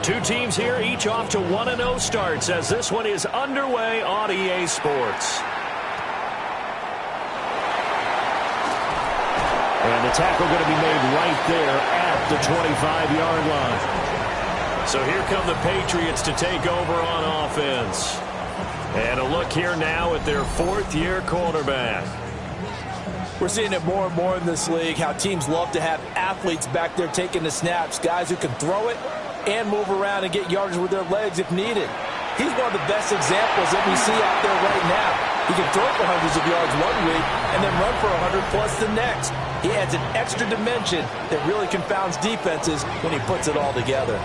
Two teams here, each off to 1-0 starts as this one is underway on EA Sports. And the tackle going to be made right there at the 25-yard line. So here come the Patriots to take over on offense. And a look here now at their fourth-year quarterback. We're seeing it more and more in this league, how teams love to have athletes back there taking the snaps, guys who can throw it and move around and get yardage with their legs if needed. He's one of the best examples that we see out there right now. He can throw for hundreds of yards one week and then run for 100-plus the next. He adds an extra dimension that really confounds defenses when he puts it all together.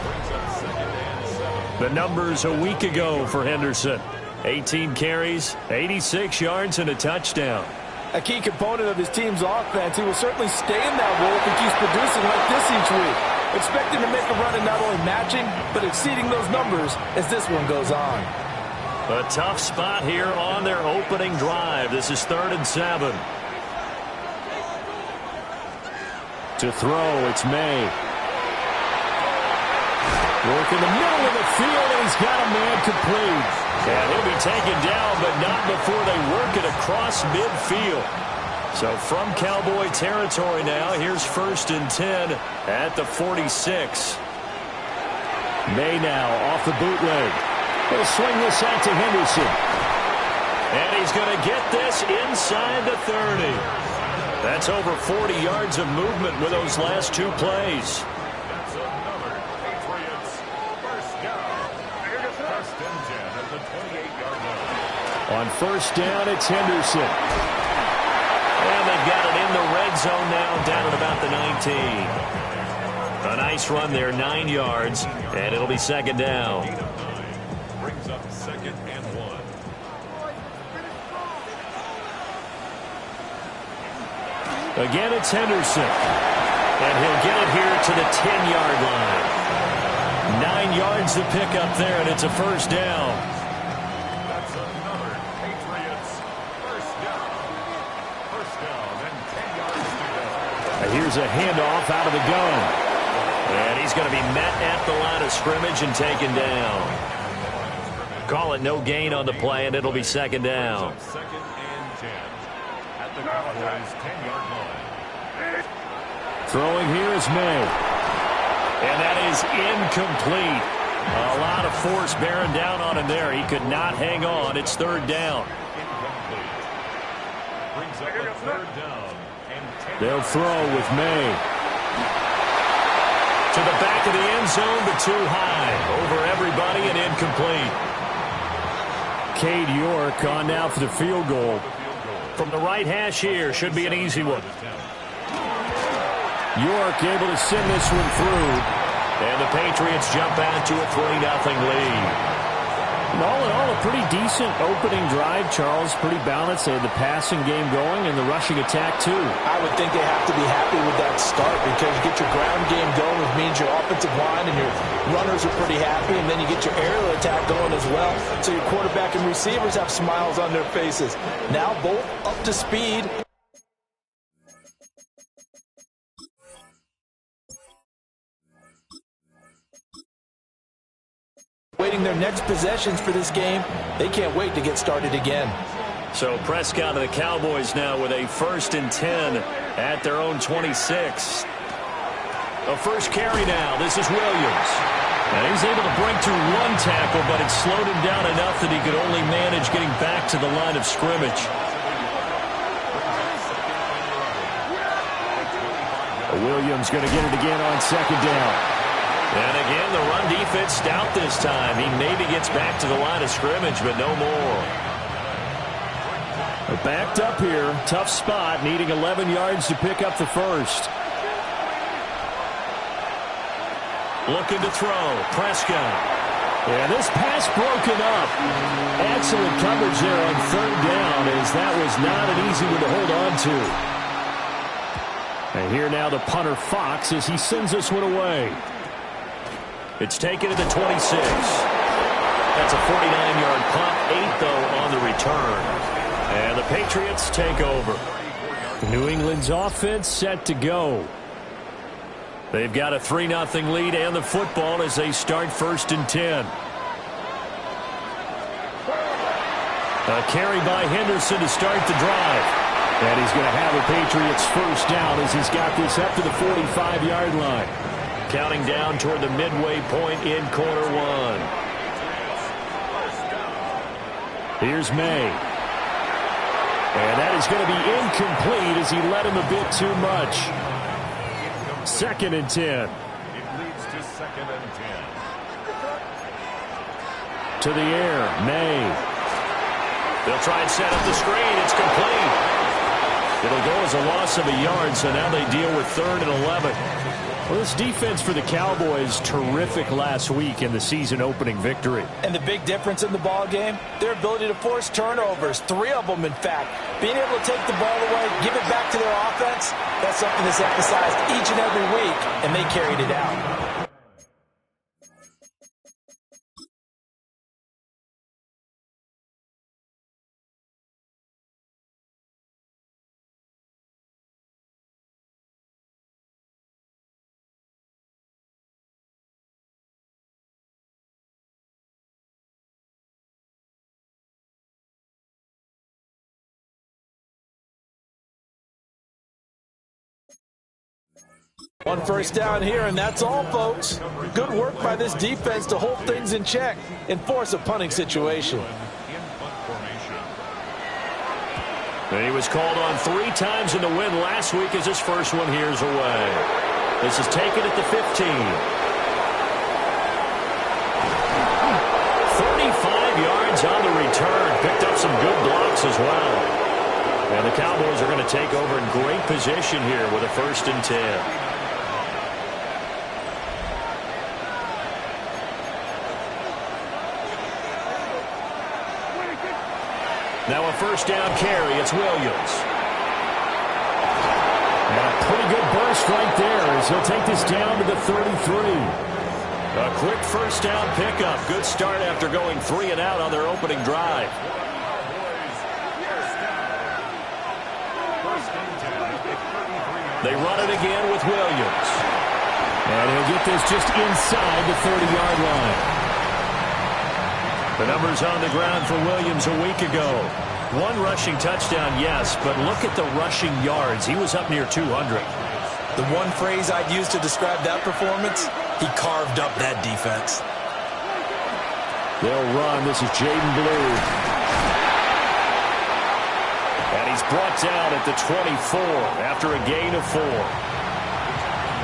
The numbers a week ago for Henderson. 18 carries, 86 yards, and a touchdown. A key component of his team's offense. He will certainly stay in that role if he keeps producing like this each week. Expect him to make a run and not only matching, but exceeding those numbers as this one goes on. A tough spot here on their opening drive. This is 3rd and 7. To throw, it's May. Work in the middle of the field, and he's got a man complete. And he'll be taken down, but not before they work it across midfield. So from Cowboy territory now, here's 1st and 10 at the 46. May now off the bootleg. He'll swing this out to Henderson. And he's going to get this inside the 30. That's over 40 yards of movement with those last two plays. That's another Patriots first down. First and 10 at the 28-yard line. On 1st down, it's Henderson. And they've got it in the red zone now, down at about the 19. A nice run there, 9 yards, and it'll be 2nd down. Brings up 2nd and 1. Again, it's Henderson. And he'll get it here to the 10-yard line. 9 yards to pick up there, and it's a 1st down. That's another Patriots first down. First down and 10 yards to go. Here's a handoff out of the gun. And he's going to be met at the line of scrimmage and taken down. Call it no gain on the play, and it'll be 2nd down. 2nd and 10 at the Cowboys' 10-yard line. Throwing here is May. And that is incomplete. A lot of force bearing down on him there. He could not hang on. It's 3rd down. Incomplete. Brings up a 3rd down. And 10 They'll throw with May. To the back of the end zone, but too high. Over everybody and incomplete. Cade York on now for the field goal. From the right hash here, should be an easy one. York able to send this one through. And the Patriots jump out to a 3-0 lead. And all in all, a pretty decent opening drive, Charles. Pretty balanced. They had the passing game going and the rushing attack, too. I would think they have to be happy with that start because you get your ground game going, which means your offensive line and your runners are pretty happy, and then you get your aerial attack going as well. So your quarterback and receivers have smiles on their faces. Now both up to speed. Waiting their next possessions for this game. They can't wait to get started again. So Prescott of the Cowboys now with a 1st and 10 at their own 26. A first carry now. This is Williams. And he's able to break through one tackle, but it slowed him down enough that he could only manage getting back to the line of scrimmage. Williams going to get it again on 2nd down. And again, the run defense stout this time. He maybe gets back to the line of scrimmage, but no more. Backed up here. Tough spot, needing 11 yards to pick up the 1st. Looking to throw. Prescott. And this pass broken up. Excellent coverage there on 3rd down, as that was not an easy one to hold on to. And here now the punter Fox as he sends this one away. It's taken to the 26. That's a 49-yard punt, 8 though on the return. And the Patriots take over. New England's offense set to go. They've got a 3-0 lead and the football as they start 1st and 10. A carry by Henderson to start the drive. And he's going to have a Patriots first down as he's got this up to the 45-yard line. Counting down toward the midway point in quarter one. Here's May. And that is going to be incomplete as he led him a bit too much. 2nd and 10. It leads to 2nd and 10. To the air, May. They'll try and set up the screen. It's complete. It'll go as a loss of a yard, so now they deal with 3rd and 11. Well, this defense for the Cowboys, terrific last week in the season-opening victory. And the big difference in the ball game, their ability to force turnovers, 3 of them, in fact. Being able to take the ball away, give it back to their offense, that's something that's emphasized each and every week, and they carried it out. One first down here, and that's all, folks. Good work by this defense to hold things in check and force a punting situation. And he was called on 3 times in the win last week as his first one here's away. This is taken at the 15. 35 yards on the return. Picked up some good blocks as well. And the Cowboys are going to take over in great position here with a 1st and 10. Now a first down carry. It's Williams. And a pretty good burst right there as he'll take this down to the 33. A quick first down pickup. Good start after going 3 and out on their opening drive. They run it again with Williams. And he'll get this just inside the 30-yard line. The numbers on the ground for Williams a week ago. 1 rushing touchdown, yes, but look at the rushing yards. He was up near 200. The one phrase I'd use to describe that performance, he carved up that defense. They'll run. This is Jaden Blue. And he's brought down at the 24 after a gain of 4.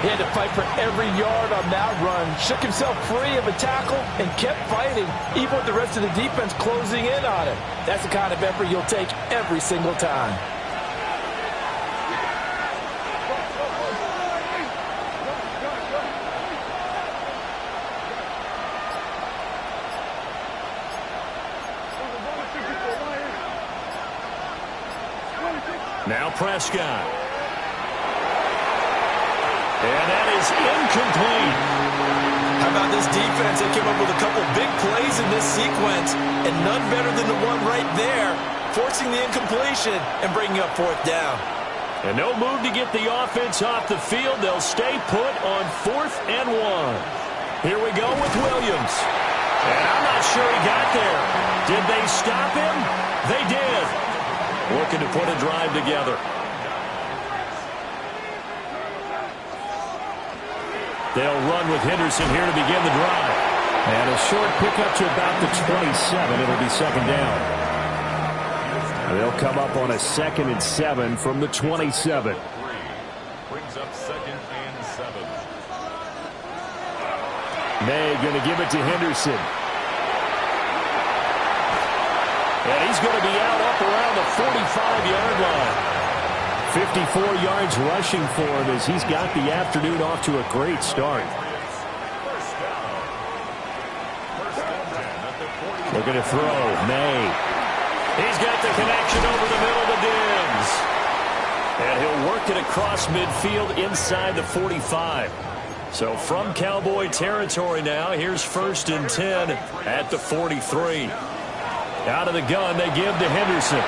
He had to fight for every yard on that run. Shook himself free of a tackle and kept fighting, even with the rest of the defense closing in on him. That's the kind of effort you'll take every single time. Now Prescott. And that is incomplete. How about this defense? They came up with a couple big plays in this sequence, and none better than the one right there, forcing the incompletion and bringing up 4th down. And no move to get the offense off the field. They'll stay put on 4th and 1. Here we go with Williams. And I'm not sure he got there. Did they stop him? They did. Looking to put a drive together. They'll run with Henderson here to begin the drive. And a short pickup to about the 27. It'll be 2nd down. They'll come up on a 2nd and 7 from the 27. Brings up 2nd and 7. May going to give it to Henderson. And he's going to be out up around the 45-yard line. 54 yards rushing for him as he's got the afternoon off to a great start. Looking to throw. May. He's got the connection over the middle to Diggs. And he'll work it across midfield inside the 45. So from Cowboy territory now, here's 1st and 10 at the 43. Out of the gun, they give to Henderson.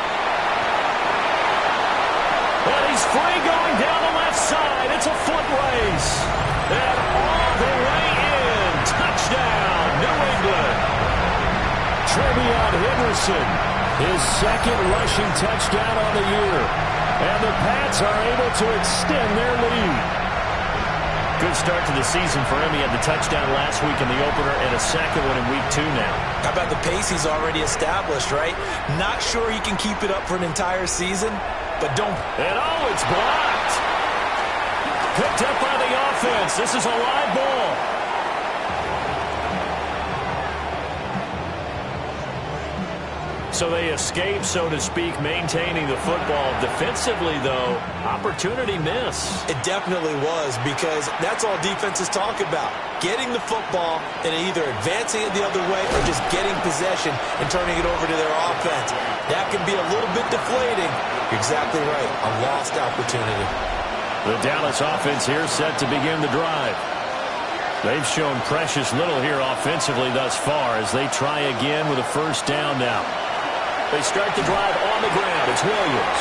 And he's free going down the left side. It's a foot race. And all the way in. Touchdown, New England. Trevion Henderson, his second rushing touchdown on the year. And the Pats are able to extend their lead. Good start to the season for him. He had the touchdown last week in the opener and a second one in week 2 now. How about the pace he's already established, right? Not sure he can keep it up for an entire season, but don't. And oh, it's blocked. Picked up by the offense. This is a live ball. So they escape, so to speak, maintaining the football. Defensively, though, opportunity miss. It definitely was, because that's all defenses talk about. Getting the football and either advancing it the other way or just getting possession and turning it over to their offense. That can be a little bit deflating. You're exactly right. A lost opportunity. The Dallas offense here set to begin the drive. They've shown precious little here offensively thus far as they try again with a first down now. They start the drive on the ground. It's Williams.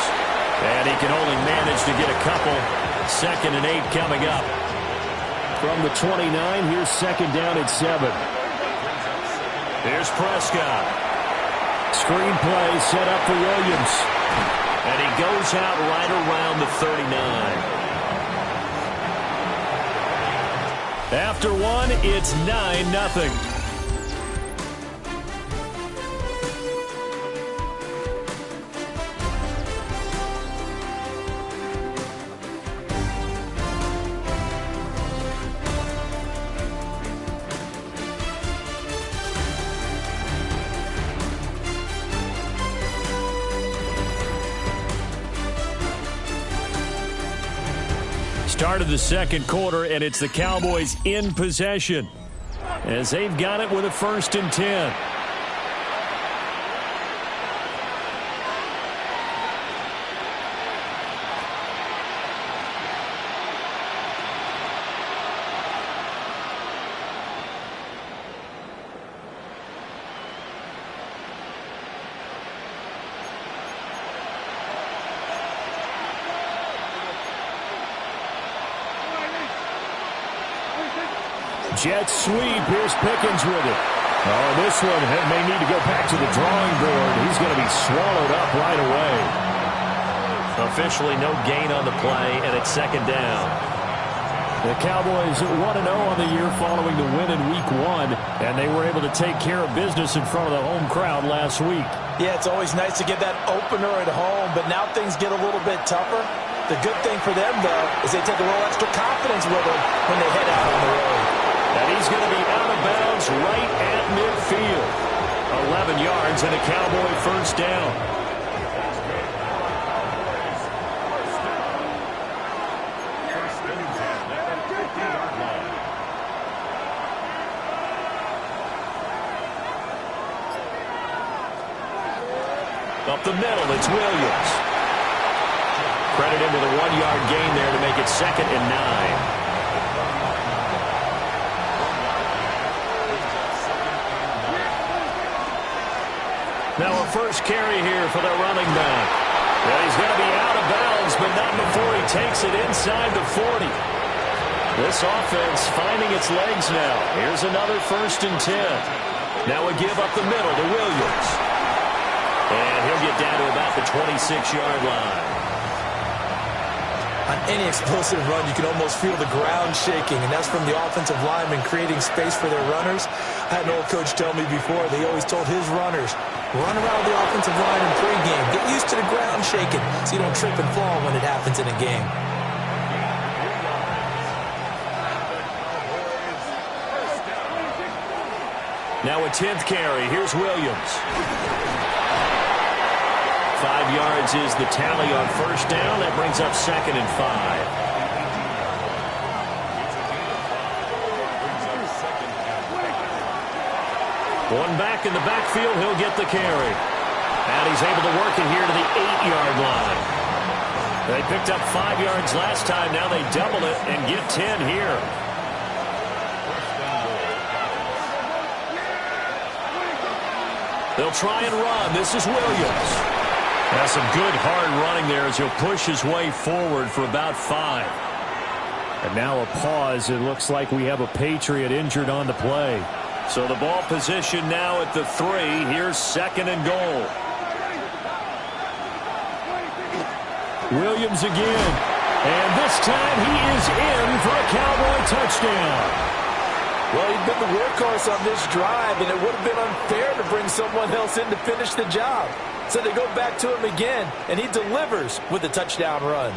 And he can only manage to get a couple. 2nd and 8 coming up. From the 29, here's 2nd down at 7. Here's Prescott. Screen play set up for Williams. And he goes out right around the 39. After one, it's 9-0. Start of the second quarter, and it's the Cowboys in possession as they've got it with a 1st and 10. Jet sweep. Here's Pickens with it. Oh, this one may need to go back to the drawing board. He's going to be swallowed up right away. Officially no gain on the play, and it's 2nd down. The Cowboys 1-0 on the year following the win in week 1, and they were able to take care of business in front of the home crowd last week. Yeah, it's always nice to get that opener at home, but now things get a little bit tougher. The good thing for them, though, is they take a little extra confidence with them when they head out on the road. And he's going to be out of bounds right at midfield. 11 yards and a Cowboy first down. Up the middle, it's Williams. Credit him with a 1-yard gain there to make it 2nd and 9. Now a first carry here for the running back. Yeah, he's going to be out of bounds, but not before he takes it inside the 40. This offense finding its legs now. Here's another 1st and 10. Now a give up the middle to Williams. And he'll get down to about the 26-yard line. On any explosive run, you can almost feel the ground shaking, and that's from the offensive linemen creating space for their runners. I had an old coach tell me before, they always told his runners, run around the offensive line in pregame. Get used to the ground shaking so you don't trip and fall when it happens in a game. Now a 10th carry. Here's Williams. 5 yards is the tally on first down. That brings up 2nd and 5. One back in the backfield, he'll get the carry. And he's able to work it here to the 8-yard line. They picked up 5 yards last time. Now they double it and get 10 here. They'll try and run. This is Williams. That's some good hard running there as he'll push his way forward for about 5. And now a pause. It looks like we have a Patriot injured on the play. So the ball position now at the 3. Here's 2nd and goal. Williams again. And this time he is in for a Cowboy touchdown. Well, he's been the workhorse on this drive, and it would have been unfair to bring someone else in to finish the job. So they go back to him again, and he delivers with a touchdown run.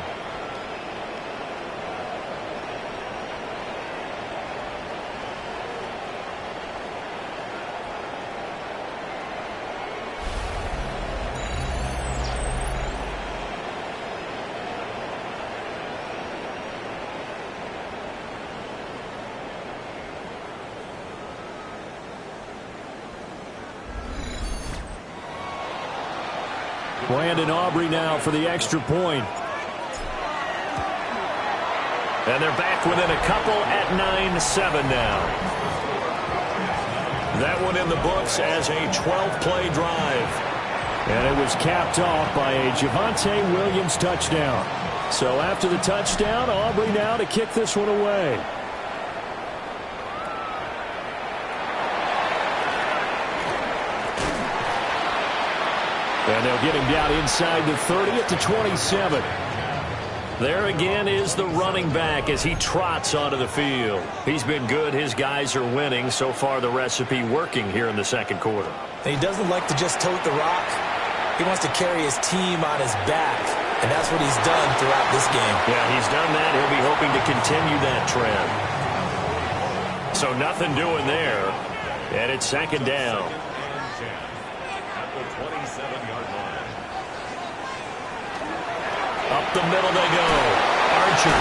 Brandon Aubrey now for the extra point. And they're back within a couple at 9-7 now. That one in the books as a 12-play drive. And it was capped off by a Javonte Williams touchdown. So after the touchdown, Aubrey now to kick this one away. And they'll get him down inside the 30 at the 27. There again is the running back as he trots onto the field. He's been good. His guys are winning. So far, the recipe working here in the second quarter. And he doesn't like to just tote the rock. He wants to carry his team on his back. And that's what he's done throughout this game. Yeah, he's done that. He'll be hoping to continue that trend. So nothing doing there. And it's 2nd down. Up the middle they go. Archer.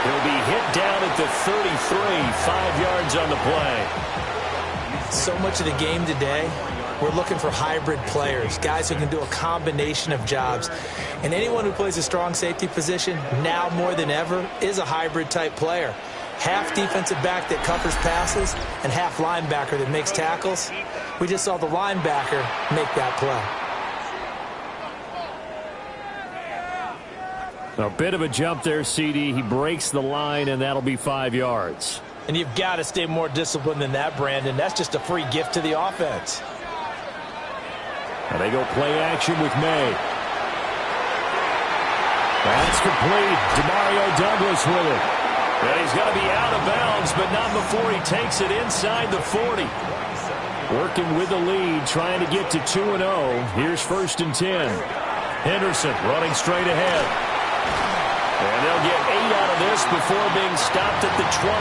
He'll be hit down at the 33. 5 yards on the play. So much of the game today, we're looking for hybrid players, guys who can do a combination of jobs. And anyone who plays a strong safety position, now more than ever, is a hybrid type player. Half defensive back that covers passes and half linebacker that makes tackles. We just saw the linebacker make that play. A bit of a jump there, CD. He breaks the line, and that'll be 5 yards. And you've got to stay more disciplined than that, Brandon. That's just a free gift to the offense. And they go play action with May. That's complete. Demario Douglas with it. And he's got to be out of bounds, but not before he takes it inside the 40. Working with the lead, trying to get to 2-0. Here's 1st and 10. Henderson running straight ahead. And they'll get 8 out of this before being stopped at the 28.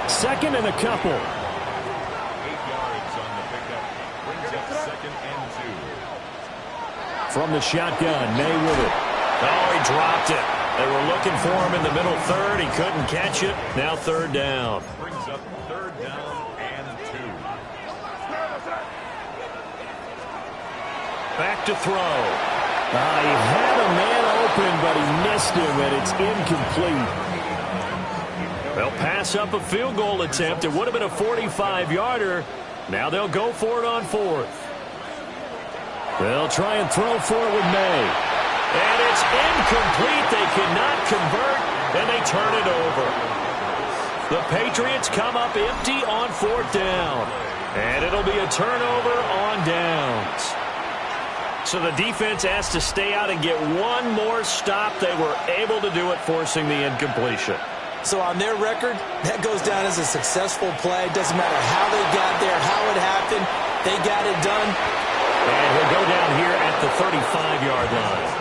2nd and a couple. 8 yards on the pickup. Brings up 2nd and 2. From the shotgun, May with it. Oh, he dropped it. They were looking for him in the middle 3rd. He couldn't catch it. Now 3rd down. Brings up 3rd down and 2. Back to throw. He had a man open, but he missed him, and it's incomplete. They'll pass up a field goal attempt. It would have been a 45-yarder. Now they'll go for it on 4th. They'll try and throw for it with May. And it's incomplete. They cannot convert, and they turn it over. The Patriots come up empty on 4th down. And it'll be a turnover on downs. So the defense has to stay out and get one more stop. They were able to do it, forcing the incompletion. So on their record, that goes down as a successful play. Doesn't matter how they got there, how it happened. They got it done. And he'll go down here at the 35-yard line.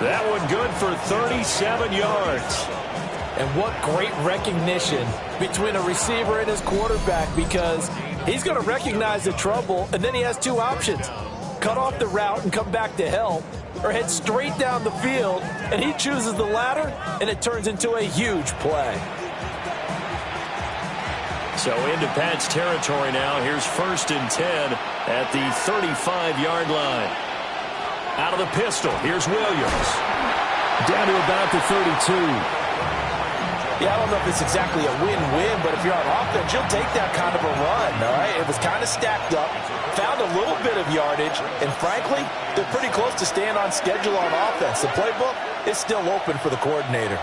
That one good for 37 yards. And what great recognition between a receiver and his quarterback, because he's going to recognize the trouble, and then he has 2 options. Cut off the route and come back to help, or head straight down the field, and he chooses the latter, and it turns into a huge play. So into Pat's territory now. Here's 1st and 10 at the 35-yard line. Out of the pistol, here's Williams. Down to about the 32. Yeah, I don't know if it's exactly a win-win, but if you're on offense, you'll take that kind of a run, all right? It was kind of stacked up, found a little bit of yardage, and frankly, they're pretty close to stand on schedule on offense. The playbook is still open for the coordinator.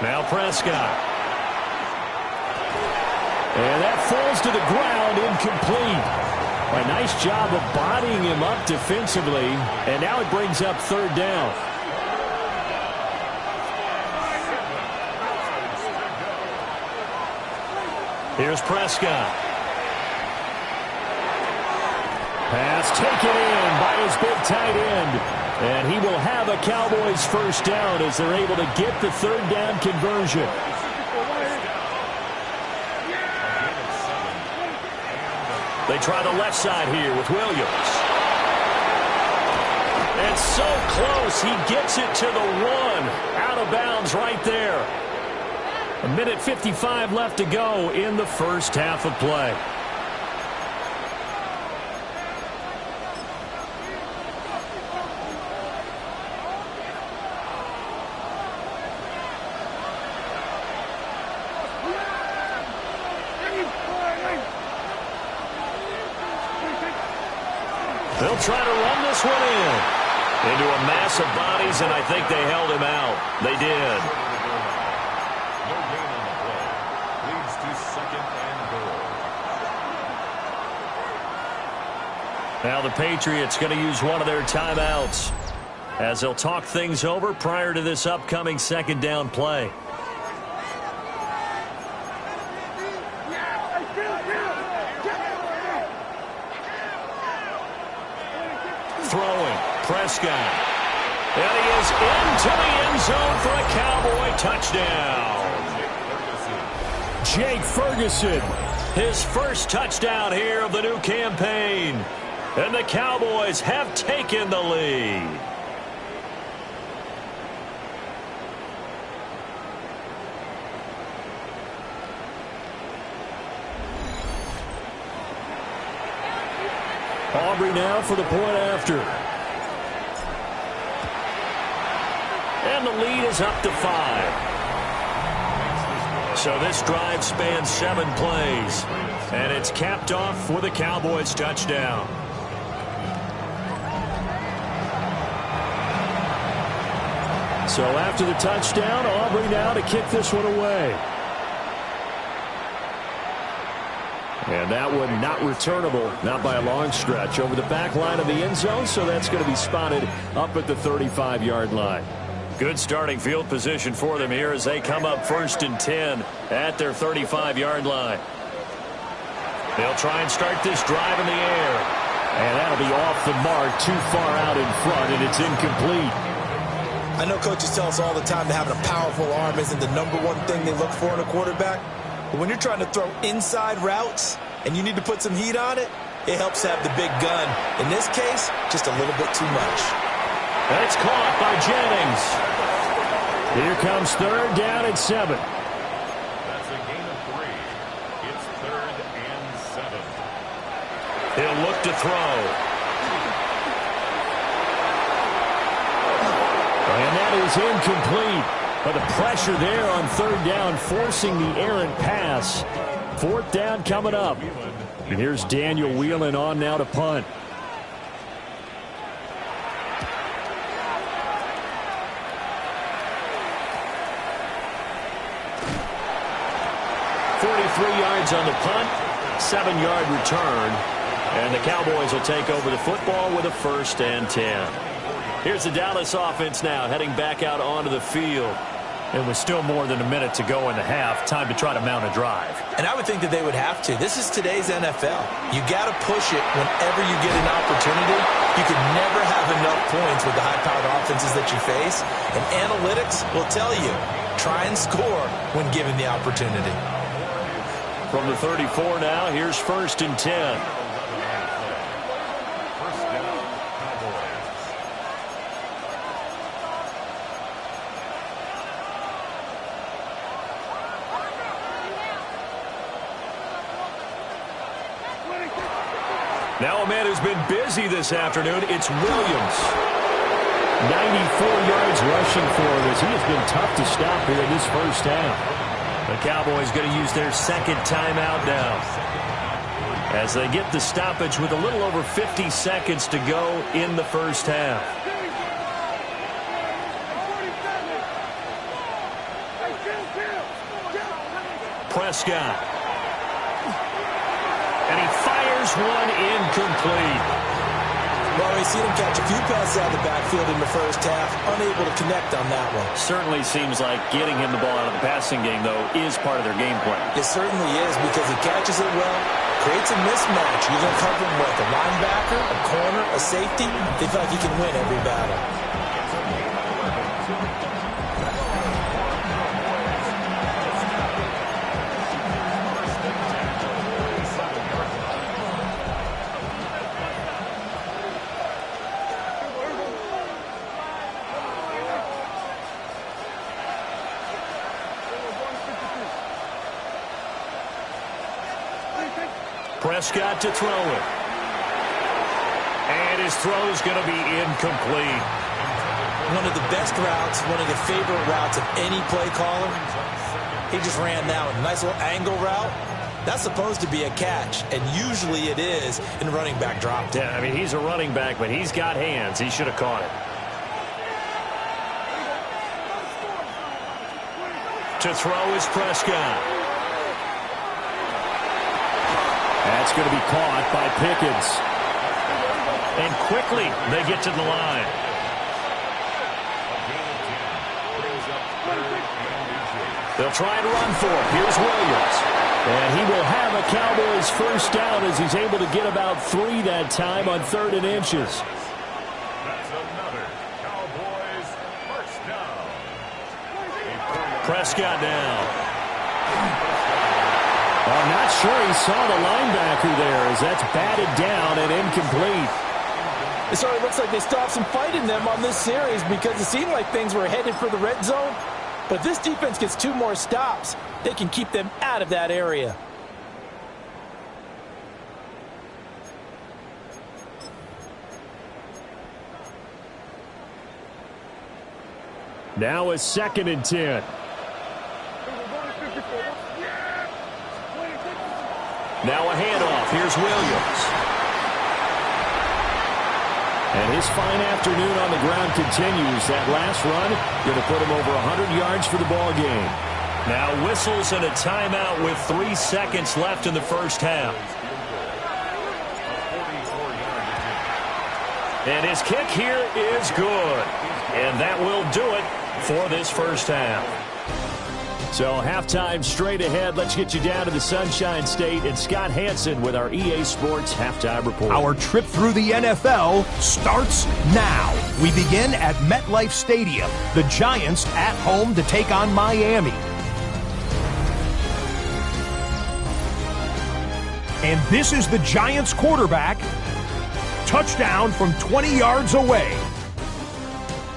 Now Prescott. And that falls to the ground, incomplete. A nice job of bodying him up defensively. And now it brings up third down. Here's Prescott. Pass taken in by his big tight end. And he will have a Cowboys first down as they're able to get the third down conversion. They try the left side here with Williams. And so close, he gets it to the one. Out of bounds right there. 1:55 left to go in the first half of play. They'll try to run this one in. Into a mass of bodies, and I think they held him out. They did. No gain on the play. Leads to second and goal. Now the Patriots going to use one of their timeouts as they'll talk things over prior to this upcoming second down play. Throwing, Prescott. And he is into the end zone for a Cowboy touchdown. Jake Ferguson, his first touchdown here of the new campaign. And the Cowboys have taken the lead. Aubrey now for the point after. And the lead is up to 5. So this drive spans 7 plays. And it's capped off with a Cowboys touchdown. So after the touchdown, Aubrey now to kick this one away. And that one not returnable, not by a long stretch, over the back line of the end zone, so that's going to be spotted up at the 35-yard line. Good starting field position for them here as they come up 1st and 10 at their 35-yard line. They'll try and start this drive in the air. And that'll be off the mark, too far out in front, and it's incomplete. I know coaches tell us all the time that having a powerful arm isn't the #1 thing they look for in a quarterback. But when you're trying to throw inside routes and you need to put some heat on it, it helps to have the big gun. In this case, just a little bit too much. And it's caught by Jennings. Here comes third down and 7. That's a gain of 3. It's 3rd and 7. He'll look to throw. And that is incomplete. But the pressure there on third down, forcing the errant pass. 4th down coming up. And here's Daniel Whelan on now to punt. Yards on the punt, 7-yard return, and the Cowboys will take over the football with a 1st and 10. Here's the Dallas offense now heading back out onto the field. And with still more than a minute to go in the half, time to try to mount a drive. And I would think that they would have to. This is today's NFL. You got to push it whenever you get an opportunity. You could never have enough points with the high-powered offenses that you face. And analytics will tell you, try and score when given the opportunity. From the 34 now, here's 1st and 10. First down, Cowboys. Now a man who's been busy this afternoon, it's Williams. 94 yards rushing for him as he has been tough to stop here in this first half. The Cowboys going to use their 2nd timeout now. as they get the stoppage with a little over 50 seconds to go in the first half. Prescott. And he fires one incomplete. Well, we've seen him catch a few passes out of the backfield in the first half, unable to connect on that one. Certainly seems like getting him the ball out of the passing game, though, is part of their game plan. It certainly is, because he catches it well, creates a mismatch. You're going to cover him with a linebacker, a corner, a safety. They feel like he can win every battle. Prescott to throw it. And his throw is going to be incomplete. One of the best routes, one of the favorite routes of any play caller. He just ran that one. Nice little angle route. That's supposed to be a catch, and usually it is in running back drop. Yeah, I mean, he's a running back, but he's got hands. He should have caught it. To throw is Prescott. That's going to be caught by Pickens. And quickly, they get to the line. They'll try and run for it. Here's Williams. And he will have a Cowboys first down as he's able to get about 3 that time on 3rd and inches. That's another Cowboys first down. Prescott now. I'm not sure he saw the linebacker there as that's batted down and incomplete. It certainly looks like they stopped some fight in them on this series, because it seemed like things were headed for the red zone. But if this defense gets 2 more stops, they can keep them out of that area. Now a 2nd and 10. Now a handoff. Here's Williams. And his fine afternoon on the ground continues. That last run going to put him over 100 yards for the ball game. Now whistles and a timeout with 3 seconds left in the first half. And his kick here is good. And that will do it for this first half. So halftime straight ahead. Let's get you down to the Sunshine State and Scott Hansen with our EA Sports Halftime Report. Our trip through the NFL starts now. We begin at MetLife Stadium. The Giants at home to take on Miami. And this is the Giants quarterback. Touchdown from 20 yards away.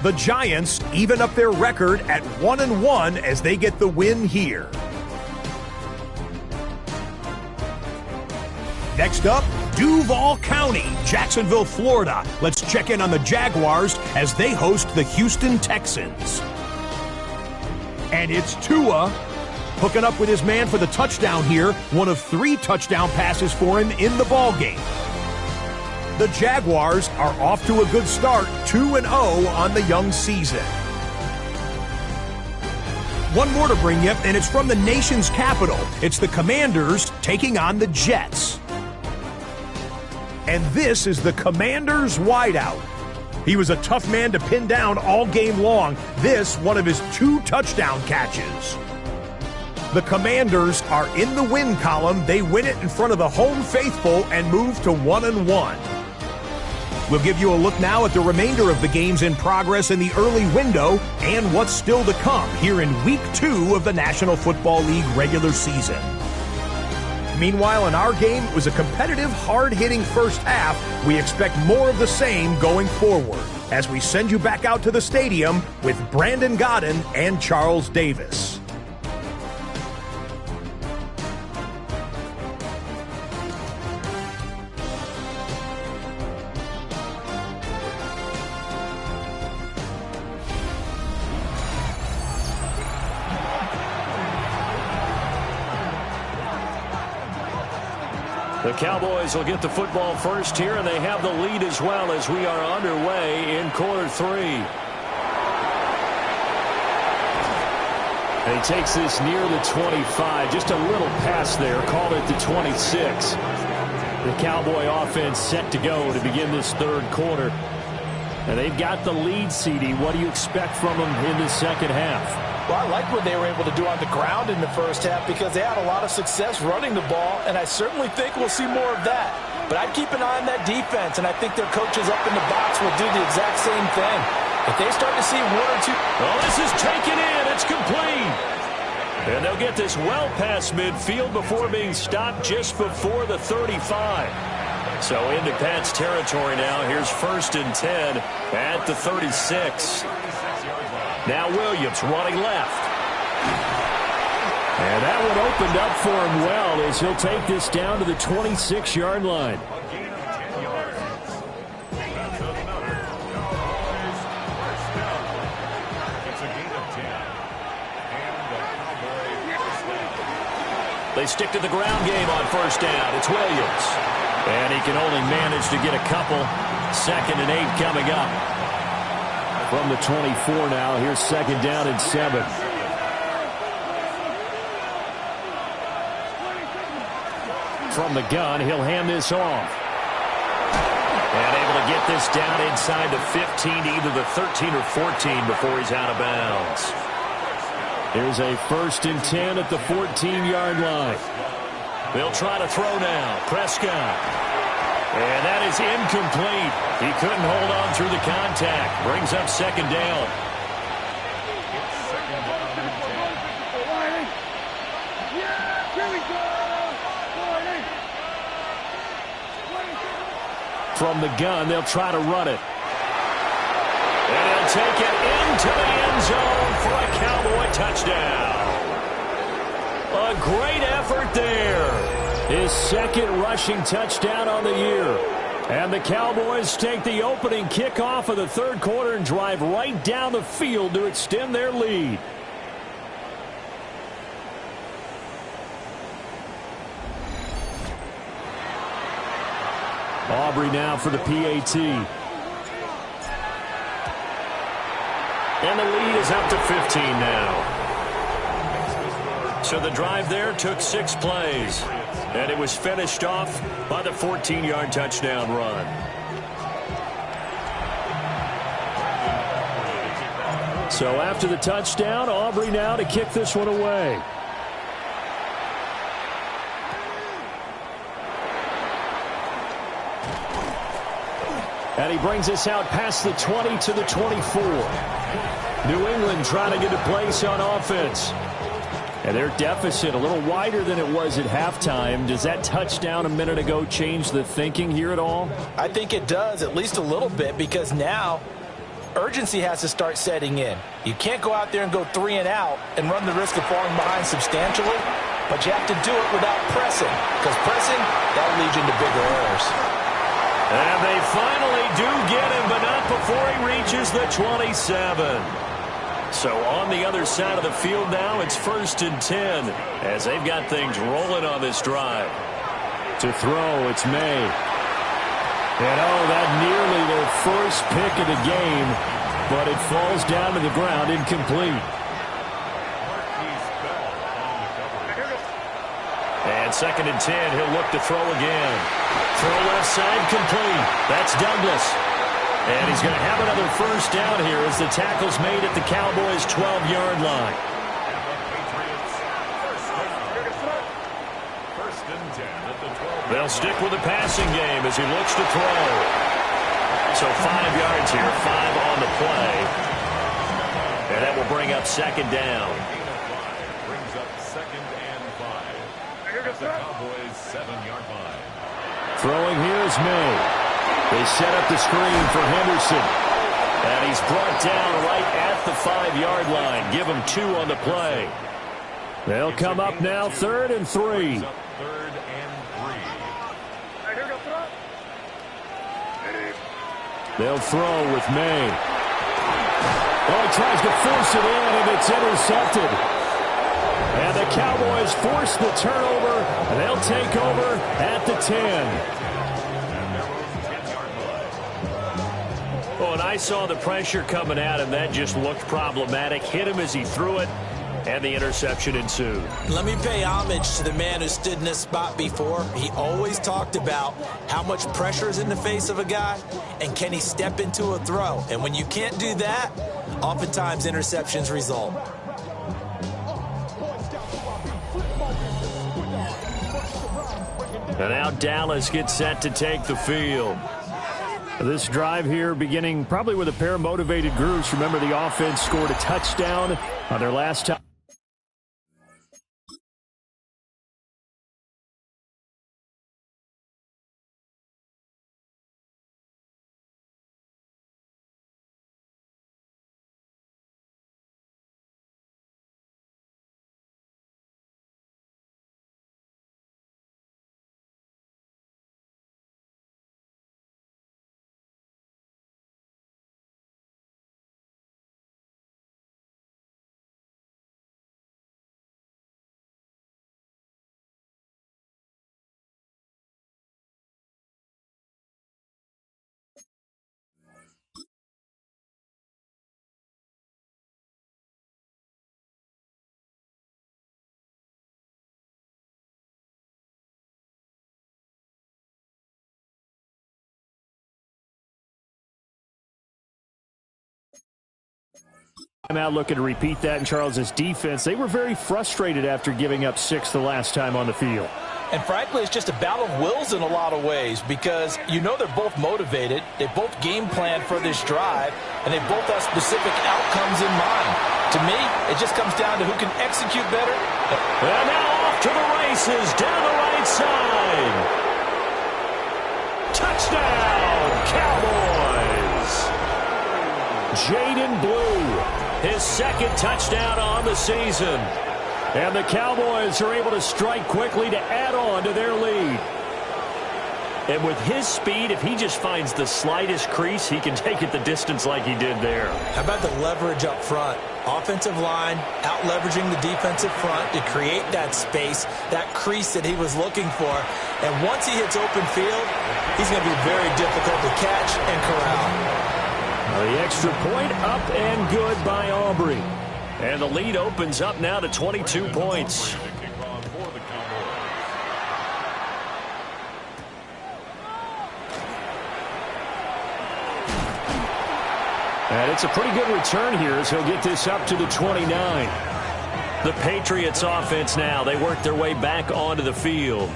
The Giants even up their record at 1-1 as they get the win here. Next up, Duval County, Jacksonville, Florida. Let's check in on the Jaguars as they host the Houston Texans. And it's Tua hooking up with his man for the touchdown here. One of 3 touchdown passes for him in the ballgame. The Jaguars are off to a good start, 2-0 on the young season. One more to bring you, and it's from the nation's capital. It's the Commanders taking on the Jets. And this is the Commanders' wideout. He was a tough man to pin down all game long. This, one of his 2 touchdown catches. The Commanders are in the win column. They win it in front of the home faithful and move to 1-1. We'll give you a look now at the remainder of the games in progress in the early window and what's still to come here in Week 2 of the National Football League regular season. Meanwhile, in our game, it was a competitive, hard-hitting first half. We expect more of the same going forward as we send you back out to the stadium with Brandon Godden and Charles Davis. The The Cowboys will get the football first here, and they have the lead as well as we are underway in quarter 3. And he takes this near the 25. Just a little pass there. Call it the 26. The Cowboy offense set to go to begin this third quarter. And they've got the lead, CD. What do you expect from them in the second half? Well, I like what they were able to do on the ground in the first half because they had a lot of success running the ball, and I certainly think we'll see more of that. But I'd keep an eye on that defense, and I think their coaches up in the box will do the exact same thing. If they start to see one or two... Oh, this is taken in. It's complete. And they'll get this well past midfield before being stopped just before the 35. So into Pat's territory now. Here's 1st and 10 at the 36. Now Williams running left. And that one opened up for him well as he'll take this down to the 26-yard line. They stick to the ground game on 1st down. It's Williams. And he can only manage to get a couple. 2nd and 8 coming up. From the 24 now, here's 2nd down and 7. From the gun, he'll hand this off. And able to get this down inside the 15, either the 13 or 14 before he's out of bounds. Here's a 1st and 10 at the 14-yard line. They'll try to throw now. Prescott. And that is incomplete. He couldn't hold on through the contact. Brings up 2nd down. From the gun, they'll try to run it. And he'll take it into the end zone for a Cowboy touchdown. A great effort there. His 2nd rushing touchdown on the year. And the Cowboys take the opening kickoff of the third quarter and drive right down the field to extend their lead. Aubrey now for the PAT. And the lead is up to 15 now. So the drive there took 6 plays. And it was finished off by the 14-yard touchdown run. So after the touchdown, Aubrey now to kick this one away. And he brings us out past the 20 to the 24. New England trying to get a place on offense. And their deficit a little wider than it was at halftime. Does that touchdown a minute ago change the thinking here at all? I think it does, at least a little bit, because now urgency has to start setting in. You can't go out there and go 3 and out and run the risk of falling behind substantially, but you have to do it without pressing, because pressing, that'll lead you into bigger errors. And they finally do get him, but not before he reaches the 27. So on the other side of the field now, it's 1st and 10 as they've got things rolling on this drive. To throw, it's May. And oh, that nearly their first pick of the game, but it falls down to the ground incomplete. And 2nd and 10, he'll look to throw again. Throw left side, complete. That's Douglas. And he's going to have another 1st down here as the tackle's made at the Cowboys' 12-yard line. They'll stick with the passing game as he looks to throw. So 5 yards here, 5 on the play. And that will bring up 2nd down. Brings up 2nd and 5. At the Cowboys' 7-yard line. Throwing here is May. They set up the screen for Henderson. And he's brought down right at the 5-yard line. Give him 2 on the play. They'll come up now 3rd and 3. 3rd and 3. They'll throw with May. Oh, he tries to force it in, and it's intercepted. And the Cowboys force the turnover, and they'll take over at the 10. Oh, and I saw the pressure coming at him. That just looked problematic. Hit him as he threw it, and the interception ensued. Let me pay homage to the man who stood in this spot before. He always talked about how much pressure is in the face of a guy, and can he step into a throw. And when you can't do that, oftentimes interceptions result. And now Dallas gets set to take the field. This drive here beginning probably with a pair of motivated groups. Remember, the offense scored a touchdown on their last time. I'm out looking to repeat that in Charles's defense. They were very frustrated after giving up 6 the last time on the field. And frankly, it's just a battle of wills in a lot of ways because you know they're both motivated. They both game planned for this drive, and they both have specific outcomes in mind. To me, it just comes down to who can execute better. And now off to the races down the right side. Touchdown, Cowboys! Jaden Blue, his second touchdown on the season. And the Cowboys are able to strike quickly to add on to their lead. And with his speed, if he just finds the slightest crease, he can take it the distance like he did there. How about the leverage up front? Offensive line out-leveraging the defensive front to create that space, that crease that he was looking for. And once he hits open field, he's going to be very difficult to catch and corral. The extra point up and good by Aubrey. And the lead opens up now to 22 points. And it's a pretty good return here as he'll get this up to the 29. The Patriots offense now, they work their way back onto the field.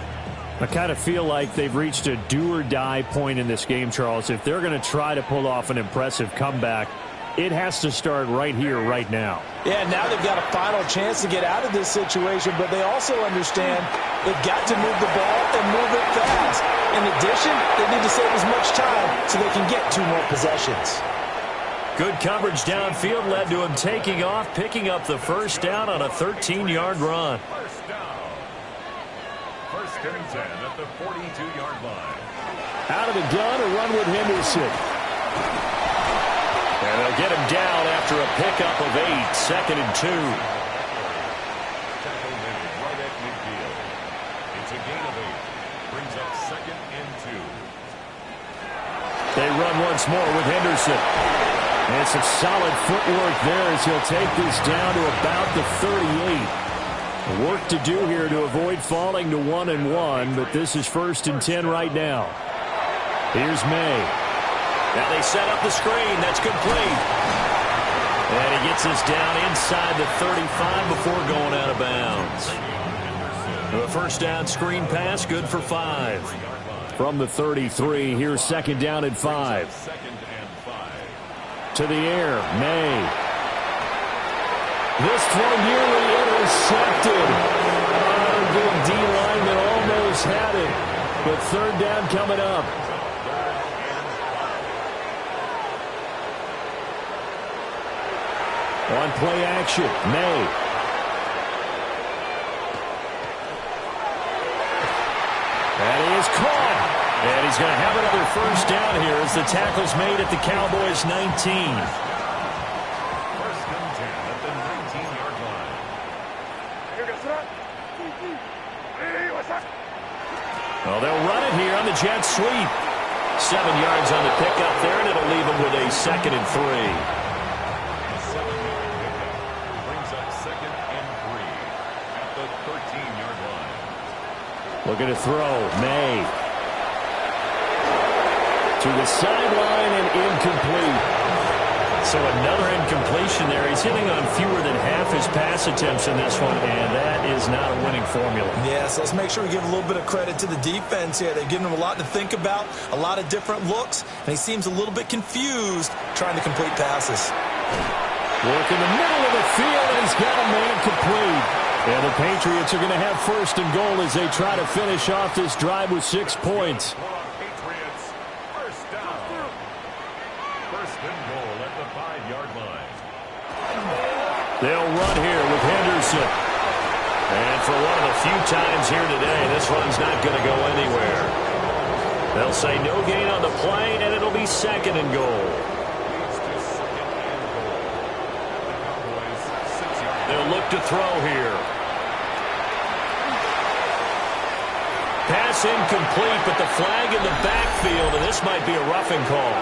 I kind of feel like they've reached a do-or-die point in this game, Charles. If they're going to try to pull off an impressive comeback, it has to start right here, right now. Yeah, now they've got a final chance to get out of this situation, but they also understand they've got to move the ball and move it fast. In addition, they need to save as much time so they can get 2 more possessions. Good coverage downfield led to him taking off, picking up the first down on a 13-yard run. First and 10 at the 42-yard line. Out of the gun, a run with Henderson. And they'll get him down after a pickup of 8, second and 2. Tackle made right at midfield. It's a gain of 8. Brings up second and 2. They run once more with Henderson. And some solid footwork there as he'll take this down to about the 38. Work to do here to avoid falling to 1-1, but this is first and 10 right now. Here's May. Now they set up the screen. That's complete. And he gets us down inside the 35 before going out of bounds. A first down screen pass, good for 5. From the 33, here's second down and 5. To the air, May. This throw nearly intercepted. Good D lineman almost had it. But third down coming up. On play action, May. And he is caught. And he's going to have another first down here as the tackle's made at the Cowboys' 19. First and 10 at the 19-yard line. Well, they'll run it here on the jet sweep. 7 yards on the pickup there, and it'll leave them with a 2nd and 3. 7-yard pickup brings up 2nd and 3 at the 13-yard line. Looking to throw. May. To the sideline and incomplete. So another incompletion there. He's hitting on fewer than half his pass attempts in this one, and that is not a winning formula. Yeah, so let's make sure we give a little bit of credit to the defense here. They've given him a lot to think about, a lot of different looks, and he seems a little bit confused trying to complete passes. Work in the middle of the field, and he's got a man complete. And the Patriots are going to have 1st and goal as they try to finish off this drive with 6 points. Patriots, 1st down. 1st and goal at the 5-yard line. They'll run here with Henderson. And for one of the few times here today, this run's not going to go anywhere. They'll say no gain on the play, and it'll be 2nd and goal. They'll look to throw here. Pass incomplete, but the flag in the backfield, and this might be a roughing call.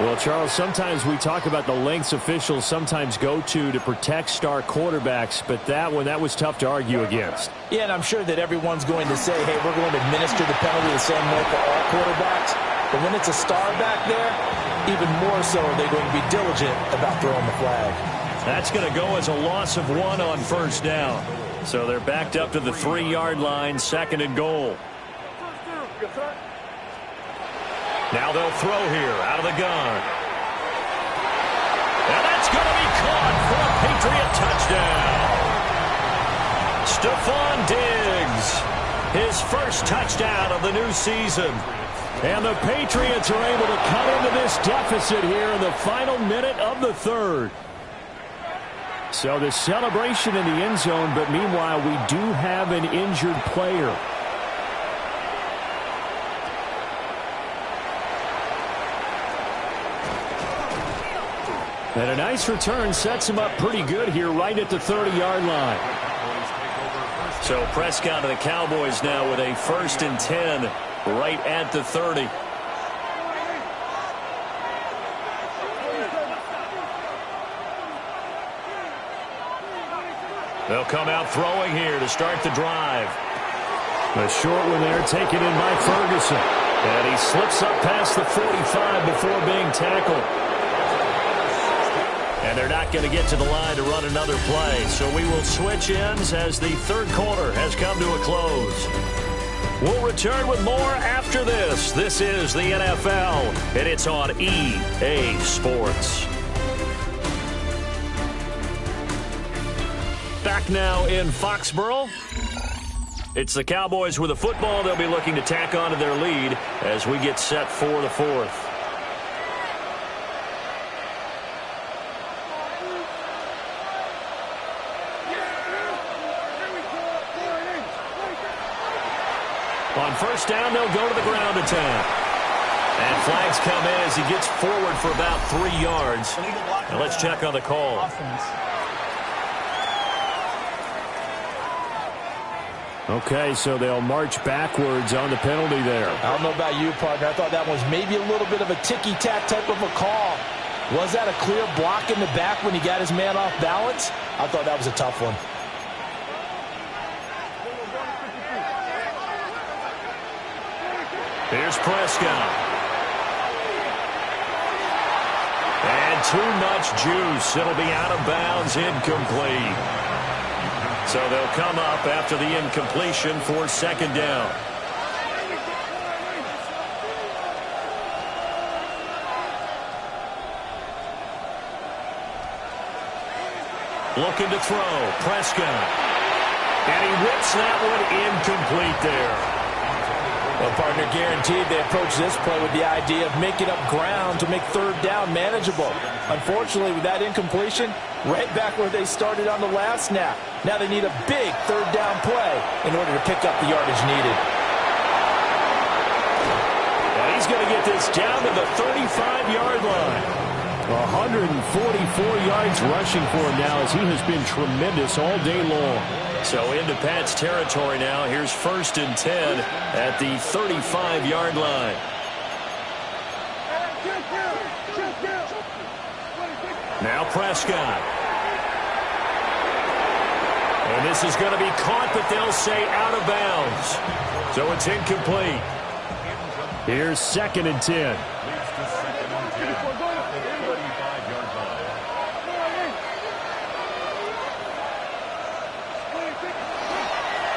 Well, Charles, sometimes we talk about the lengths officials sometimes go to protect star quarterbacks, but that one, that was tough to argue against. Yeah, and I'm sure that everyone's going to say, hey, we're going to administer the penalty the same way for all quarterbacks. But when it's a star back there, even more so are they going to be diligent about throwing the flag. That's going to go as a loss of 1 on 1st down. So they're backed up to the 3-yard line, 2nd and goal. Now they'll throw here out of the gun. And that's going to be caught for a Patriot touchdown. Stephon Diggs, his first touchdown of the new season. And the Patriots are able to cut into this deficit here in the final minute of the 3rd. So the celebration in the end zone, but meanwhile we do have an injured player. And a nice return sets him up pretty good here right at the 30-yard line. So Prescott and the Cowboys now with a 1st and 10 right at the 30. They'll come out throwing here to start the drive. A short one there taken in by Ferguson. And he slips up past the 45 before being tackled. And they're not going to get to the line to run another play. So we will switch ends as the 3rd quarter has come to a close. We'll return with more after this. This is the NFL, and it's on EA Sports. Back now in Foxborough. It's the Cowboys with the football. They'll be looking to tack on to their lead as we get set for the 4th. On 1st down, they'll go to the ground attack. And flags come in as he gets forward for about 3 yards. Now let's check on the call. Okay, so they'll march backwards on the penalty there. I don't know about you, partner. I thought that was maybe a little bit of a ticky-tack type of a call. Was that a clear block in the back when he got his man off balance? I thought that was a tough one. Here's Prescott. And too much juice. It'll be out of bounds, incomplete. So they'll come up after the incompletion for 2nd down. Looking to throw. Prescott. And he whips that one incomplete there. Well, partner, guaranteed they approach this play with the idea of making up ground to make 3rd down manageable. Unfortunately, with that incompletion, right back where they started on the last snap. Now they need a big 3rd down play in order to pick up the yardage needed. And he's going to get this down to the 35-yard line. 144 yards rushing for him now, as he has been tremendous all day long. So into Pat's territory now. Here's 1st and 10 at the 35-yard line. Now Prescott. And this is going to be caught, but they'll say out of bounds. So it's incomplete. Here's 2nd and 10.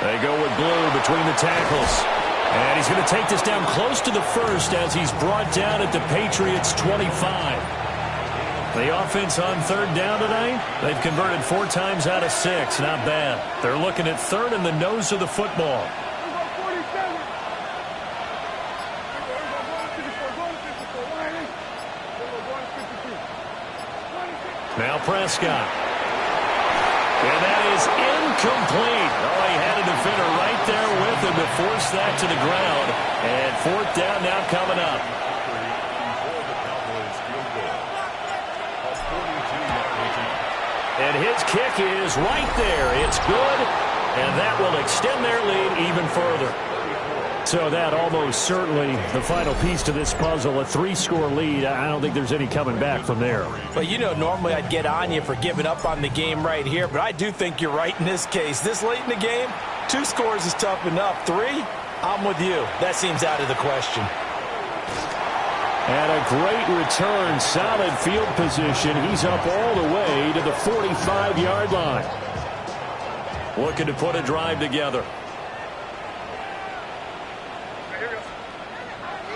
They go with Blue between the tackles. And he's going to take this down close to the 1st as he's brought down at the Patriots' 25. The offense on 3rd down today, they've converted 4 times out of 6. Not bad. They're looking at 3rd in the nose of the football. Now Prescott. And that is incomplete. Oh, he had a defender right there with him to force that to the ground. And 4th down now coming up. And his kick is right there. It's good, and that will extend their lead even further. So that almost certainly the final piece to this puzzle, a 3-score lead. I don't think there's any coming back from there. But you know, normally I'd get on you for giving up on the game right here, but I do think you're right in this case. This late in the game, 2 scores is tough enough. 3, I'm with you. That seems out of the question. And a great return, solid field position. He's up all the way to the 45-yard line. Looking to put a drive together.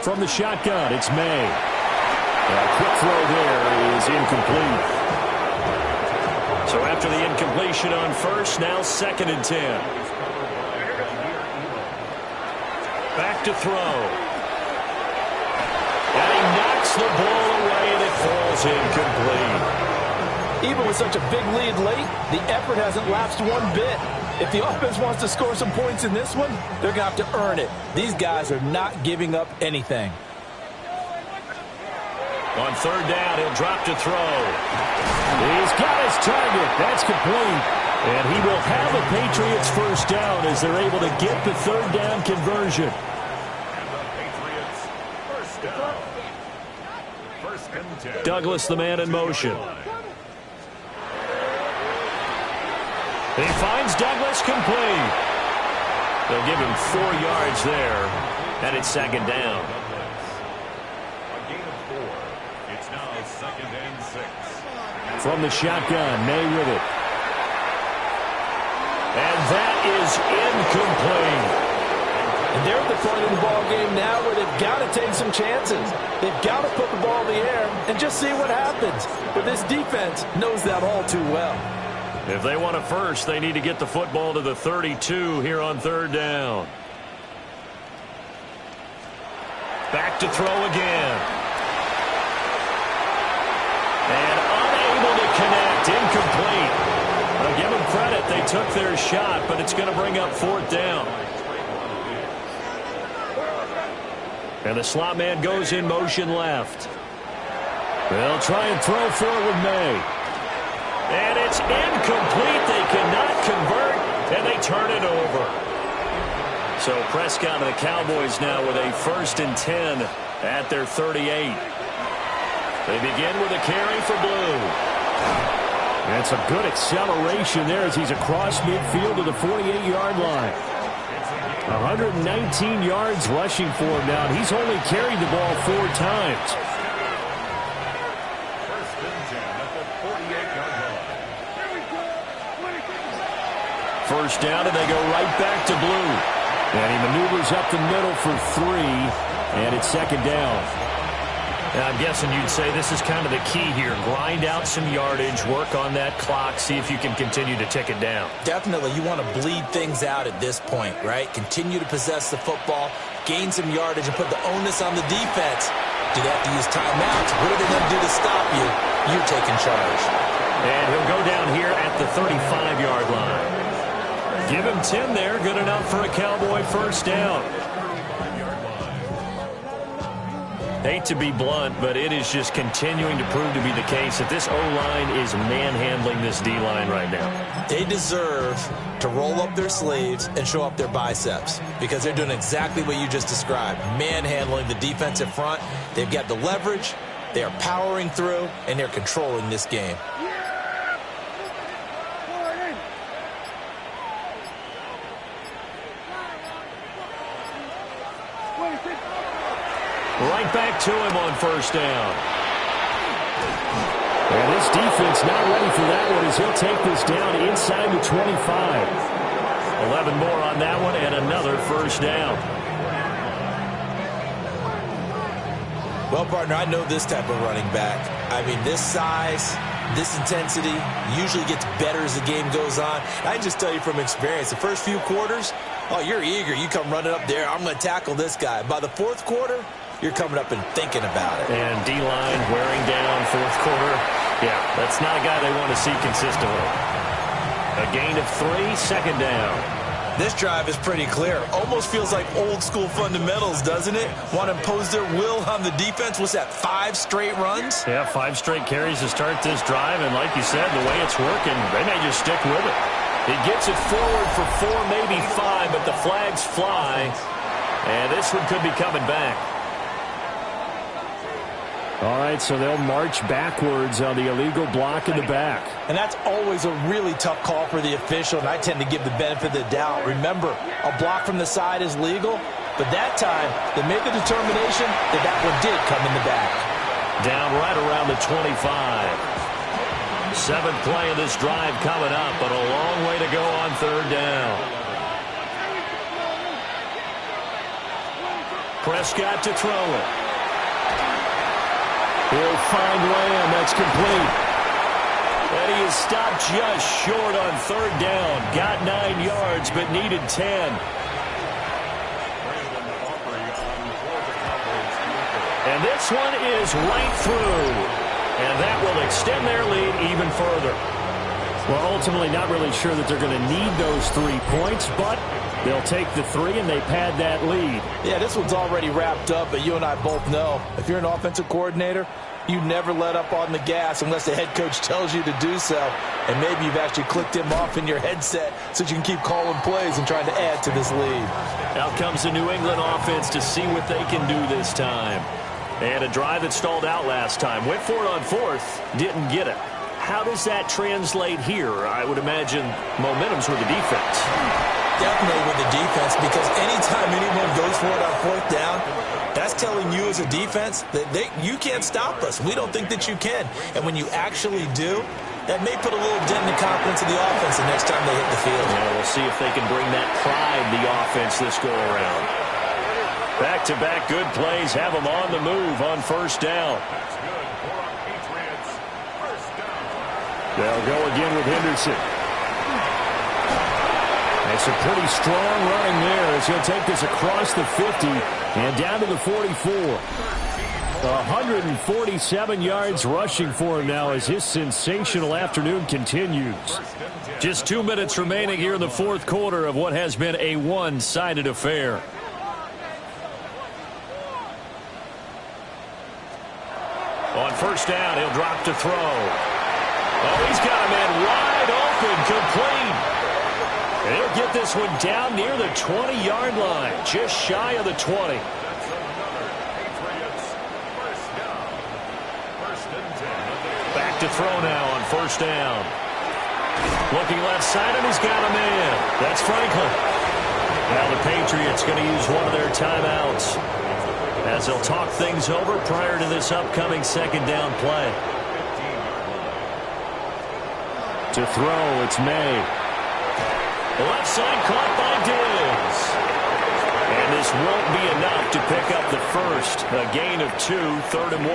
From the shotgun, it's May. A quick throw there is incomplete. So after the incompletion on 1st, now 2nd and 10. Back to throw. And he knocks the ball away and it falls incomplete. Even with such a big lead late, the effort hasn't lapsed one bit. If the offense wants to score some points in this one, they're going to have to earn it. These guys are not giving up anything. On 3rd down, he'll drop to throw. He's got his target. That's complete. And he will have a Patriots 1st down as they're able to get the 3rd down conversion. Douglas, the man in motion. He finds Douglas complete. They'll give him 4 yards there, and it's 2nd down. A gain of 4. It's now 2nd and 6. From the shotgun, May with it. And that is incomplete. And they're at the point of the ball game now where they've got to take some chances. They've got to put the ball in the air and just see what happens. But this defense knows that all too well. If they want a 1st, they need to get the football to the 32 here on 3rd down. Back to throw again. And unable to connect. Incomplete. I'll give them credit. They took their shot, but it's going to bring up 4th down. And the slot man goes in motion left. They'll try and throw forward May. And it's incomplete. They cannot convert, and they turn it over. So Prescott and the Cowboys now with a 1st and 10 at their 38. They begin with a carry for Blue. And some good acceleration there as he's across midfield to the 48-yard line. 119 yards rushing for him now. He's only carried the ball 4 times. 1st and 10 at the 48-yard line. 1st down, and they go right back to Blue. And he maneuvers up the middle for 3, and it's 2nd down. And I'm guessing you'd say this is kind of the key here. Grind out some yardage, work on that clock, see if you can continue to tick it down. Definitely, you want to bleed things out at this point, right? Continue to possess the football, gain some yardage, and put the onus on the defense. Do they have to use timeouts? What are they going to do to stop you? You're taking charge. And he'll go down here at the 35-yard line. Give him 10 there, good enough for a Cowboy 1st down. Hate to be blunt, but it is just continuing to prove to be the case that this O-line is manhandling this D-line right now. They deserve to roll up their sleeves and show up their biceps because they're doing exactly what you just described, manhandling the defensive front. They've got the leverage, they are powering through, and they're controlling this game. Right back to him on first down. And this defense not ready for that one as he'll take this down inside the 25. 11 more on that one and another first down. Well, partner, I know this type of running back. I mean, this size, this intensity usually gets better as the game goes on. I can just tell you from experience, the first few quarters, oh, you're eager. You come running up there, I'm going to tackle this guy. By the fourth quarter, you're coming up and thinking about it. And D-line wearing down fourth quarter. Yeah, that's not a guy they want to see consistently. A gain of 3, second down. This drive is pretty clear. Almost feels like old school fundamentals, doesn't it? Want to impose their will on the defense. Was that 5 straight runs? Yeah, 5 straight carries to start this drive. And like you said, the way it's working, they may just stick with it. He gets it forward for 4, maybe 5, but the flags fly. And this one could be coming back. All right, so they'll march backwards on the illegal block in the back. And that's always a really tough call for the official, and I tend to give the benefit of the doubt. Remember, a block from the side is legal, but that time they made the determination that that one did come in the back. Down right around the 25. 7th play of this drive coming up, but a long way to go on third down. Prescott to throw it. He'll find Lamb. That's complete. And he is stopped just short on third down. Got 9 yards, but needed 10. And this one is right through. And that will extend their lead even further. Well, ultimately not really sure that they're going to need those 3 points, but they'll take the 3 and they pad that lead. Yeah, this one's already wrapped up, but you and I both know if you're an offensive coordinator, you never let up on the gas unless the head coach tells you to do so. And maybe you've actually clicked him off in your headset so you can keep calling plays and trying to add to this lead. Out comes the New England offense to see what they can do this time. And a drive that stalled out last time. Went for it on 4th, didn't get it. How does that translate here? I would imagine momentum's with the defense. Definitely with the defense, because anytime anyone goes for it on 4th down, that's telling you as a defense that you can't stop us. We don't think that you can. And when you actually do, that may put a little dent in the confidence of the offense the next time they hit the field. Yeah, we'll see if they can bring that pride the offense this go-around. Back-to-back good plays have them on the move on first down. They'll go again with Henderson. It's a pretty strong running there as he'll take this across the 50 and down to the 44. 147 yards rushing for him now as his sensational afternoon continues. Just 2 minutes remaining here in the fourth quarter of what has been a one-sided affair. On first down, he'll drop to throw. Oh, he's got a man wide open, complete. And he'll get this one down near the 20-yard line, just shy of the 20. Back to throw now on first down. Looking left side, and he's got a man. That's Franklin. Now the Patriots going to use one of their timeouts as they'll talk things over prior to this upcoming second down play. To throw, it's May. The left side caught by Diggs. And this won't be enough to pick up the first. A gain of 2, 3rd and 1.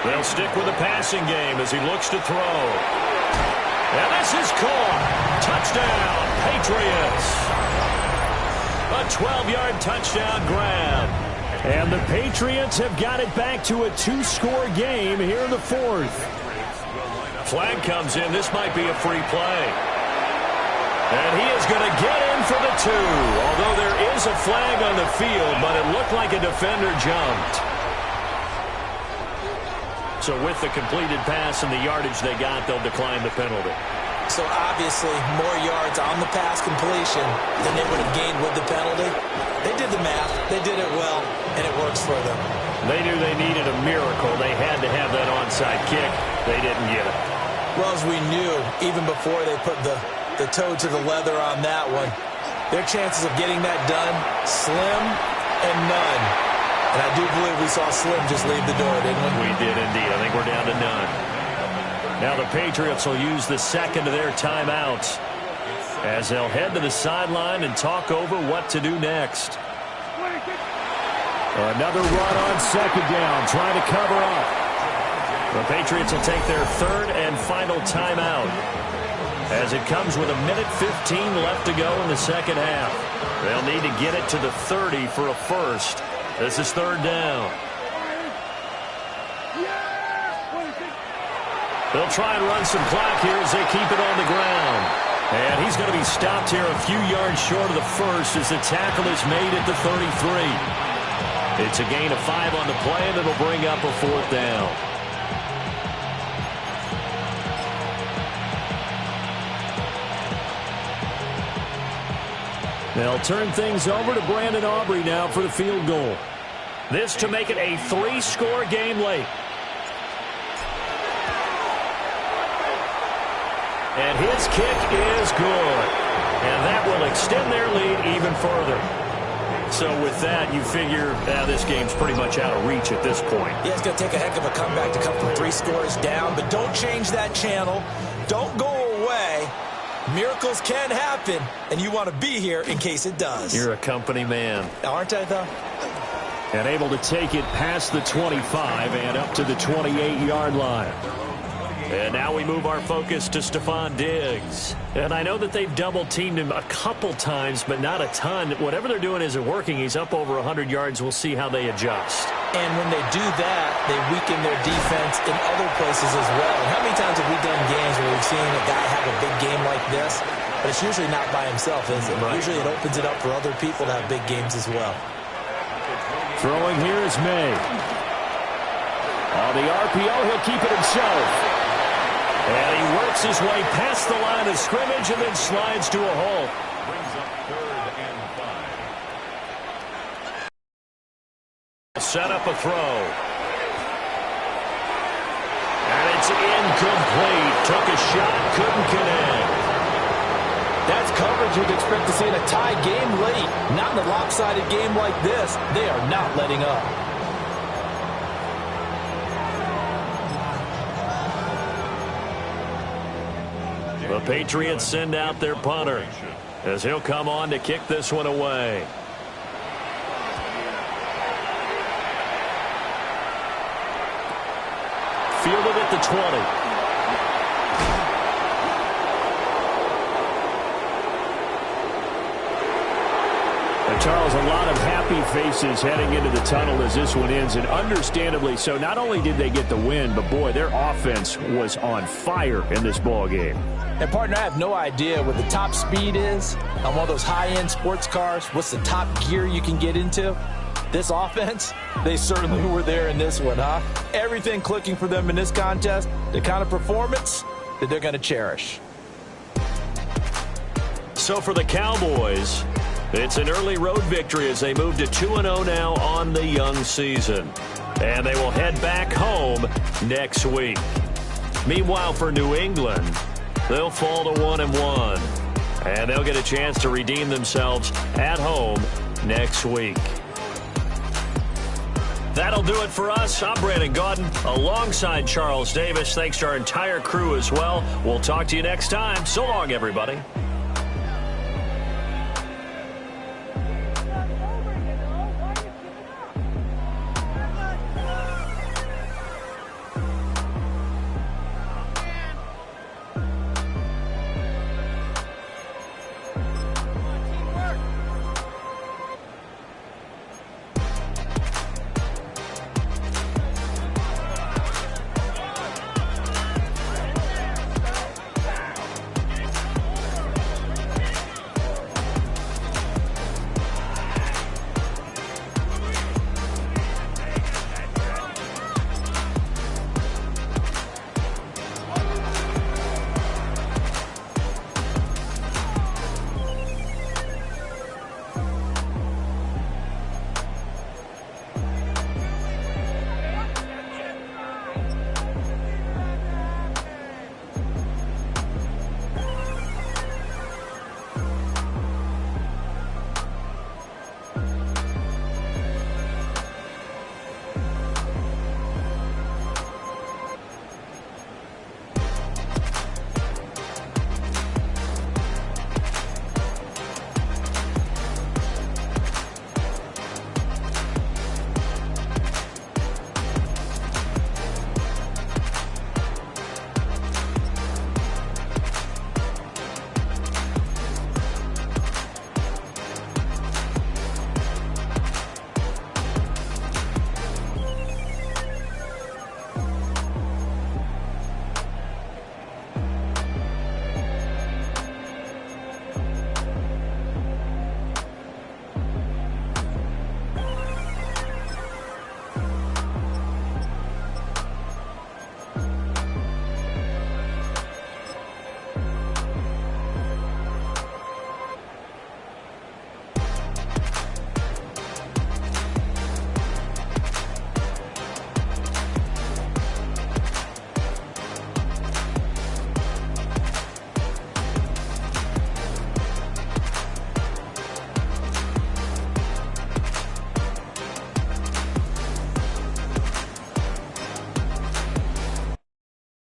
They'll stick with the passing game as he looks to throw. And this is caught. Touchdown, Patriots. A 12-yard touchdown grab. And the Patriots have got it back to a 2-score game here in the 4th. Flag comes in. This might be a free play. And he is going to get in for the 2. Although there is a flag on the field, but it looked like a defender jumped. So with the completed pass and the yardage they got, they'll decline the penalty. So obviously more yards on the pass completion than they would have gained with the penalty. They did the math. They did it well, and it works for them. They knew they needed a miracle. They had to have that onside kick. They didn't get it. Well, as we knew, even before they put the toe to the leather on that one, their chances of getting that done, slim and none. And I do believe we saw Slim just leave the door, didn't we? We did indeed. I think we're down to none. Now the Patriots will use the second of their timeouts as they'll head to the sideline and talk over what to do next. Another run on second down, trying to cover up. The Patriots will take their third and final timeout as it comes with 1:15 left to go in the second half. They'll need to get it to the 30 for a first. This is third down. They'll try and run some clock here as they keep it on the ground. And he's going to be stopped here a few yards short of the first as the tackle is made at the 33. It's a gain of 5 on the play, and it'll bring up a fourth down. They'll turn things over to Brandon Aubrey now for the field goal. This to make it a 3-score game late. And his kick is good. And that will extend their lead even further. So with that, you figure this game's pretty much out of reach at this point. Yeah, it's going to take a heck of a comeback to come from 3 scores down. But don't change that channel. Don't go away. Miracles can happen, and you want to be here in case it does. You're a company man. Aren't I, though? And able to take it past the 25 and up to the 28-yard line. And now we move our focus to Stephon Diggs. And I know that they've double-teamed him a couple times, but not a ton. Whatever they're doing isn't working. He's up over 100 yards. We'll see how they adjust. And when they do that, they weaken their defense in other places as well. And how many times have we done games where we've seen a guy have a big game like this? But it's usually not by himself, is it? Right. Usually it opens it up for other people to have big games as well. Throwing here is May. On the RPO, he'll keep it himself. And he works his way past the line of scrimmage and then slides to a halt. Brings up 3rd and 5. Set up a throw. And it's incomplete. Took a shot, couldn't connect. That's coverage you'd expect to see in a tie game late. Not in a lopsided game like this. They are not letting up. The Patriots send out their punter as he'll come on to kick this one away. Fielded at the 20. Charles, a lot of happy faces heading into the tunnel as this one ends, and understandably so. Not only did they get the win, but boy, their offense was on fire in this ball game. And partner, I have no idea what the top speed is on one of those high-end sports cars. What's the top gear you can get into? This offense, they certainly were there in this one, huh? Everything clicking for them in this contest, the kind of performance that they're going to cherish. So for the Cowboys, it's an early road victory as they move to 2-0 now on the young season. And they will head back home next week. Meanwhile, for New England, they'll fall to 1-1. And they'll get a chance to redeem themselves at home next week. That'll do it for us. I'm Brandon Gaudin alongside Charles Davis. Thanks to our entire crew as well. We'll talk to you next time. So long, everybody.